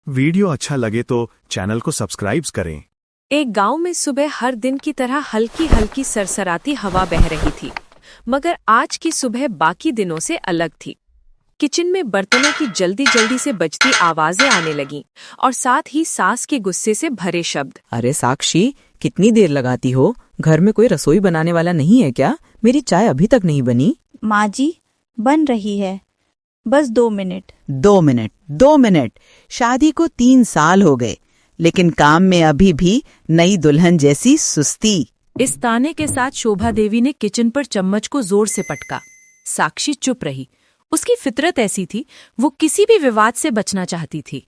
Video अच्छा लगे तो चैनल को सब्सक्राइब करें। एक गांव में सुबह हर दिन की तरह हल्की हल्की सरसराती हवा बह रही थी, मगर आज की सुबह बाकी दिनों से अलग थी। किचन में बर्तनों की जल्दी जल्दी से बजती आवाजें आने लगीं और साथ ही सास के गुस्से से भरे शब्द। अरे साक्षी, कितनी देर लगाती हो? घर में कोई रसोई बनाने वाला नहीं है क्या? मेरी चाय अभी तक नहीं बनी। माँ जी, बन रही है, बस 2 मिनट। 2 मिनट। शादी को 3 साल हो गए, लेकिन काम में अभी भी नई दुल्हन जैसी सुस्ती। इस ताने के साथ शोभा देवी ने किचन पर चम्मच को जोर से पटका। साक्षी चुप रही। उसकी फितरत ऐसी थी, वो किसी भी विवाद से बचना चाहती थी।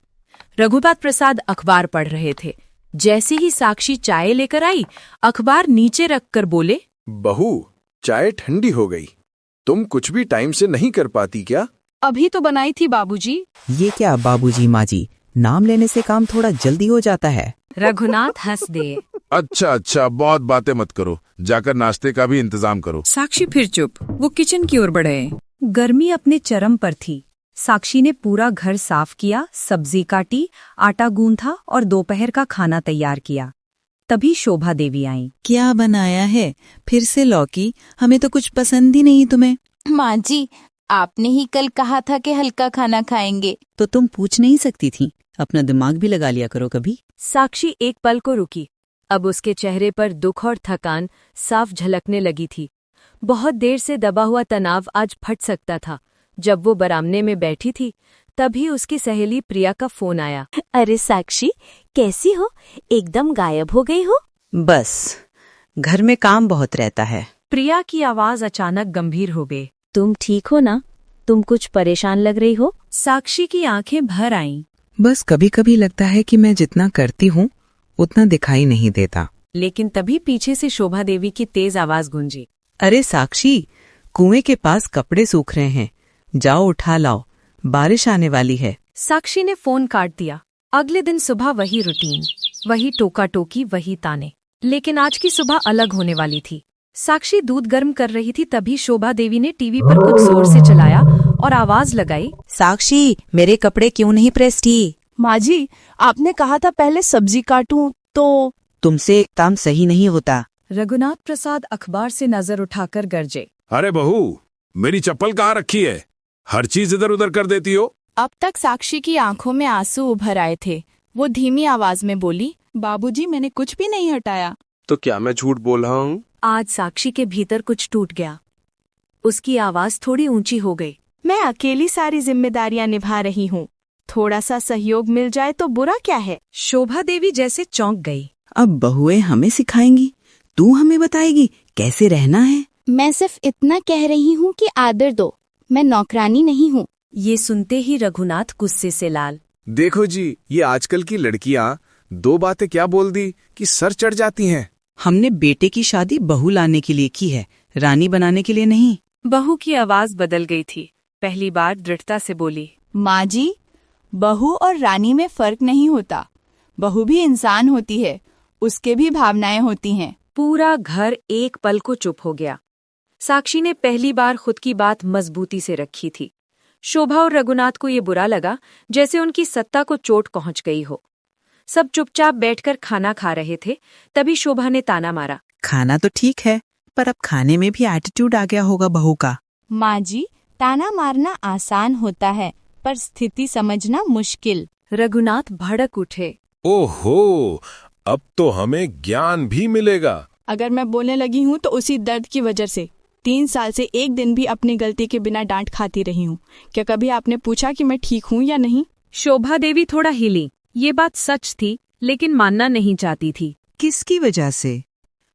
रघुनाथ प्रसाद अखबार पढ़ रहे थे। जैसे ही साक्षी चाय लेकर आई, अखबार नीचे रखकर बोले, बहू, चाय ठंडी हो गई। तुम कुछ भी टाइम से नहीं कर पाती क्या? अभी तो बनाई थी बाबूजी। ये क्या बाबूजी माँ जी, नाम लेने से काम थोड़ा जल्दी हो जाता है। रघुनाथ हंस दे। अच्छा, बहुत बातें मत करो, जाकर नाश्ते का भी इंतजाम करो। साक्षी फिर चुप। वो किचन की ओर बढ़े। गर्मी अपने चरम पर थी। साक्षी ने पूरा घर साफ किया, सब्जी काटी, आटा गूंथा और दोपहर का खाना तैयार किया। तभी शोभा देवी आई। क्या बनाया है? फिर से लौकी? हमें तो कुछ पसंद ही नहीं तुम्हें। माँ जी, आपने ही कल कहा था कि हल्का खाना खाएंगे। तो तुम पूछ नहीं सकती थी? अपना दिमाग भी लगा लिया करो कभी। साक्षी एक पल को रुकी। अब उसके चेहरे पर दुख और थकान साफ झलकने लगी थी। बहुत देर से दबा हुआ तनाव आज फट सकता था। जब वो बरामने में बैठी थी, तभी उसकी सहेली प्रिया का फोन आया। अरे साक्षी, कैसी हो? एकदम गायब हो गई हो। बस, घर में काम बहुत रहता है। प्रिया की आवाज अचानक गंभीर हो गई। तुम ठीक हो ना? तुम कुछ परेशान लग रही हो। साक्षी की आंखें भर आईं। बस कभी कभी लगता है कि मैं जितना करती हूँ उतना दिखाई नहीं देता। लेकिन तभी पीछे से शोभा देवी की तेज आवाज गूंजी। अरे साक्षी, कुएं के पास कपड़े सूख रहे हैं, जाओ उठा लाओ, बारिश आने वाली है। साक्षी ने फोन काट दिया। अगले दिन सुबह वही रूटीन, वही टोका टोकी, वही ताने। लेकिन आज की सुबह अलग होने वाली थी। साक्षी दूध गर्म कर रही थी, तभी शोभा देवी ने टीवी पर कुछ जोर से चलाया और आवाज लगाई, साक्षी, मेरे कपड़े क्यों नहीं प्रेस की? माँ जी, आपने कहा था पहले सब्जी काटूं तो। तुमसे काम सही नहीं होता। रघुनाथ प्रसाद अखबार से नजर उठाकर गरजे। अरे बहू, मेरी चप्पल कहाँ रखी है? हर चीज इधर उधर कर देती हो। अब तक साक्षी की आंखों में आंसू उभर आए थे। वो धीमी आवाज में बोली, बाबूजी, मैंने कुछ भी नहीं हटाया। तो क्या मैं झूठ बोल रहा हूँ? आज साक्षी के भीतर कुछ टूट गया। उसकी आवाज थोड़ी ऊंची हो गई। मैं अकेली सारी जिम्मेदारियां निभा रही हूँ। थोड़ा सा सहयोग मिल जाए तो बुरा क्या है? शोभा देवी जैसे चौंक गई। अब बहुएं हमें सिखाएंगी? तू हमें बताएगी कैसे रहना है? मैं सिर्फ इतना कह रही हूँ कि आदर दो। मैं नौकरानी नहीं हूँ। ये सुनते ही रघुनाथ गुस्से से लाल। देखो जी, ये आजकल की लड़कियां 2 बातें क्या बोल दी कि सर चढ़ जाती हैं। हमने बेटे की शादी बहू लाने के लिए की है, रानी बनाने के लिए नहीं। बहू की आवाज बदल गई थी। पहली बार दृढ़ता से बोली, माँ जी, बहू और रानी में फर्क नहीं होता। बहू भी इंसान होती है, उसके भी भावनाएं होती हैं। पूरा घर एक पल को चुप हो गया। साक्षी ने पहली बार खुद की बात मजबूती से रखी थी। शोभा और रघुनाथ को ये बुरा लगा, जैसे उनकी सत्ता को चोट पहुंच गई हो। सब चुपचाप बैठकर खाना खा रहे थे। तभी शोभा ने ताना मारा, खाना तो ठीक है, पर अब खाने में भी एटीट्यूड आ गया होगा बहू का। माँ जी, ताना मारना आसान होता है, पर स्थिति समझना मुश्किल। रघुनाथ भड़क उठे। ओहो, अब तो हमें ज्ञान भी मिलेगा। अगर मैं बोलने लगी हूँ तो उसी दर्द की वजह से। 3 साल से एक दिन भी अपनी गलती के बिना डांट खाती रही हूँ। क्या कभी आपने पूछा कि मैं ठीक हूँ या नहीं? शोभा देवी थोड़ा हिली। ये बात सच थी, लेकिन मानना नहीं चाहती थी। किसकी वजह से?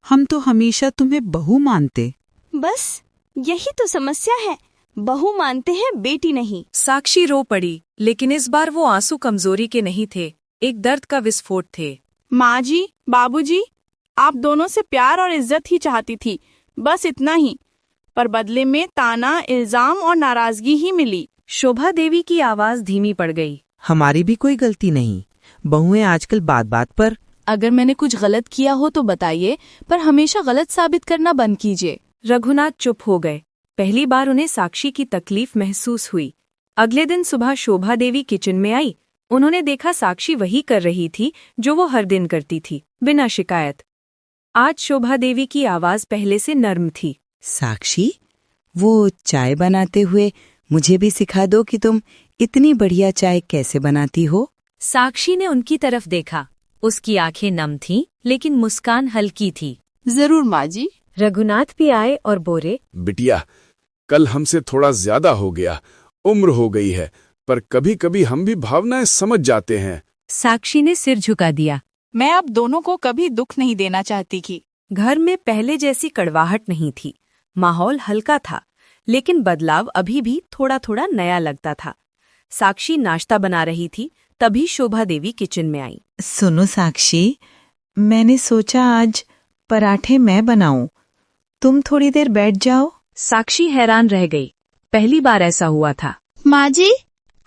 हम तो हमेशा तुम्हें बहू मानते। बस यही तो समस्या है, बहू मानते हैं, बेटी नहीं। साक्षी रो पड़ी, लेकिन इस बार वो आंसू कमजोरी के नहीं थे, एक दर्द का विस्फोट थे। माँ जी, बाबूजी, आप दोनों से प्यार और इज्जत ही चाहती थी, बस इतना ही। पर बदले में ताना, इल्जाम और नाराजगी ही मिली। शोभा देवी की आवाज धीमी पड़ गई। हमारी भी कोई गलती नहीं। बहुएं आजकल बात बात पर। अगर मैंने कुछ गलत किया हो तो बताइए, पर हमेशा गलत साबित करना बंद कीजिए। रघुनाथ चुप हो गए। पहली बार उन्हें साक्षी की तकलीफ महसूस हुई। अगले दिन सुबह शोभा देवी किचन में आई उन्होंने देखा साक्षी वही कर रही थी जो वो हर दिन करती थी, बिना शिकायत। आज शोभा देवी की आवाज पहले से नर्म थी। साक्षी, वो चाय बनाते हुए मुझे भी सिखा दो कि तुम इतनी बढ़िया चाय कैसे बनाती हो। साक्षी ने उनकी तरफ देखा। उसकी आंखें नम थीं, लेकिन मुस्कान हल्की थी। जरूर माँ जी। रघुनाथ भी आए और बोले, बिटिया, कल हमसे थोड़ा ज्यादा हो गया, उम्र हो गई है, पर कभी कभी हम भी भावनाएं समझ जाते हैं। साक्षी ने सिर झुका दिया। मैं आप दोनों को कभी दुख नहीं देना चाहती थी। घर में पहले जैसी कड़वाहट नहीं थी। माहौल हल्का था, लेकिन बदलाव अभी भी थोड़ा थोड़ा नया लगता था। साक्षी नाश्ता बना रही थी, तभी शोभा देवी किचन में आई। सुनो साक्षी, मैंने सोचा आज पराठे मैं बनाऊं, तुम थोड़ी देर बैठ जाओ। साक्षी हैरान रह गई। पहली बार ऐसा हुआ था। माँ जी,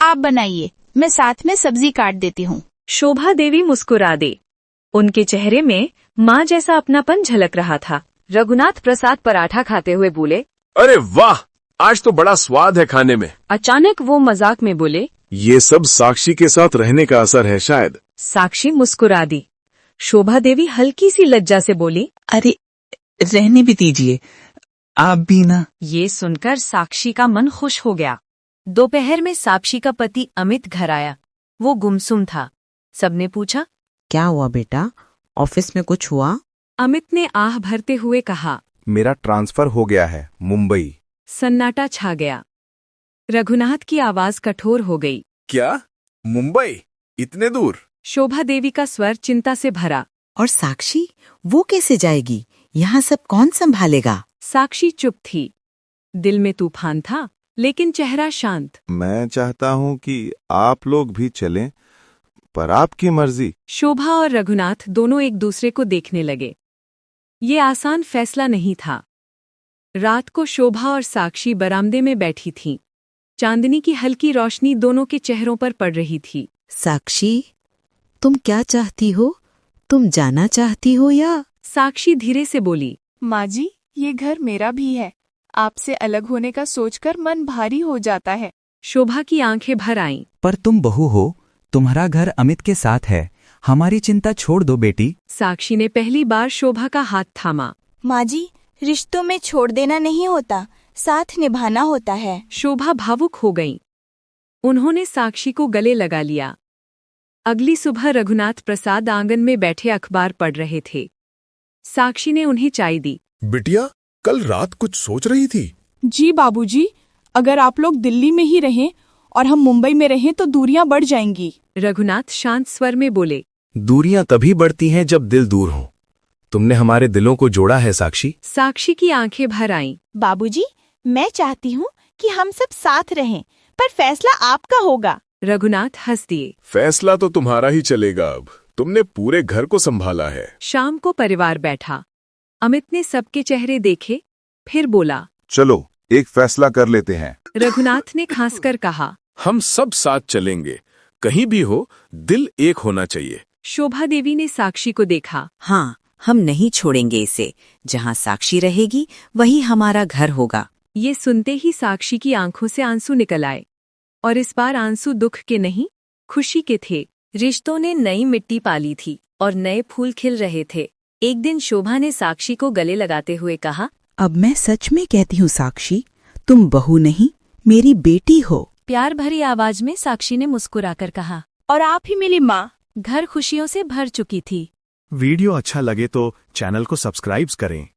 आप बनाइए, मैं साथ में सब्जी काट देती हूँ। शोभा देवी मुस्कुरा दी। उनके चेहरे में माँ जैसा अपनापन झलक रहा था। रघुनाथ प्रसाद पराठा खाते हुए बोले, अरे वाह, आज तो बड़ा स्वाद है खाने में। अचानक वो मजाक में बोले, ये सब साक्षी के साथ रहने का असर है शायद। साक्षी मुस्कुरा दी। शोभा देवी हल्की सी लज्जा से बोली, अरे रहने भी दीजिए, आप भी ना। ये सुनकर साक्षी का मन खुश हो गया। दोपहर में साक्षी का पति अमित घर आया। वो गुमसुम था। सबने पूछा, क्या हुआ बेटा, ऑफिस में कुछ हुआ? अमित ने आह भरते हुए कहा, मेरा ट्रांसफर हो गया है मुंबई। सन्नाटा छा गया। रघुनाथ की आवाज कठोर हो गई। क्या? मुंबई? इतने दूर? शोभा देवी का स्वर चिंता से भरा। और साक्षी, वो कैसे जाएगी? यहाँ सब कौन संभालेगा? साक्षी चुप थी। दिल में तूफान था, लेकिन चेहरा शांत। मैं चाहता हूँ कि आप लोग भी चलें, पर आपकी मर्जी। शोभा और रघुनाथ दोनों एक दूसरे को देखने लगे। ये आसान फैसला नहीं था। रात को शोभा और साक्षी बरामदे में बैठी थीं। चांदनी की हल्की रोशनी दोनों के चेहरों पर पड़ रही थी। साक्षी, तुम क्या चाहती हो? तुम जाना चाहती हो या? साक्षी धीरे से बोली, माँ जी, ये घर मेरा भी है। आपसे अलग होने का सोचकर मन भारी हो जाता है। शोभा की आंखें भर आईं। पर तुम बहू हो, तुम्हारा घर अमित के साथ है, हमारी चिंता छोड़ दो बेटी। साक्षी ने पहली बार शोभा का हाथ थामा। माँ जी, रिश्तों में छोड़ देना नहीं होता, साथ निभाना होता है। शोभा भावुक हो गईं। उन्होंने साक्षी को गले लगा लिया। अगली सुबह रघुनाथ प्रसाद आंगन में बैठे अखबार पढ़ रहे थे। साक्षी ने उन्हें चाय दी। बिटिया, कल रात कुछ सोच रही थी? जी बाबूजी, अगर आप लोग दिल्ली में ही रहें और हम मुंबई में रहें तो दूरियां बढ़ जाएंगी। रघुनाथ शांत स्वर में बोले, दूरियां तभी बढ़ती हैं जब दिल दूर हों। तुमने हमारे दिलों को जोड़ा है साक्षी। साक्षी की आंखें भर आईं। बाबूजी, मैं चाहती हूँ कि हम सब साथ रहें, पर फैसला आपका होगा। रघुनाथ हंस दिए। फैसला तो तुम्हारा ही चलेगा। अब तुमने पूरे घर को संभाला है। शाम को परिवार बैठा। अमित ने सबके चेहरे देखे, फिर बोला, चलो एक फैसला कर लेते हैं। रघुनाथ ने खांसकर कहा, हम सब साथ चलेंगे। कहीं भी हो, दिल एक होना चाहिए। शोभा देवी ने साक्षी को देखा। हाँ, हम नहीं छोड़ेंगे इसे। जहाँ साक्षी रहेगी वही हमारा घर होगा। ये सुनते ही साक्षी की आंखों से आंसू निकल आए, और इस बार आंसू दुख के नहीं, खुशी के थे। रिश्तों ने नई मिट्टी पाली थी और नए फूल खिल रहे थे। एक दिन शोभा ने साक्षी को गले लगाते हुए कहा, अब मैं सच में कहती हूँ साक्षी, तुम बहू नहीं, मेरी बेटी हो। प्यार भरी आवाज में साक्षी ने मुस्कुराकर कहा, और आप ही मिली माँ। घर खुशियों से भर चुकी थी। वीडियो अच्छा लगे तो चैनल को सब्सक्राइब करें।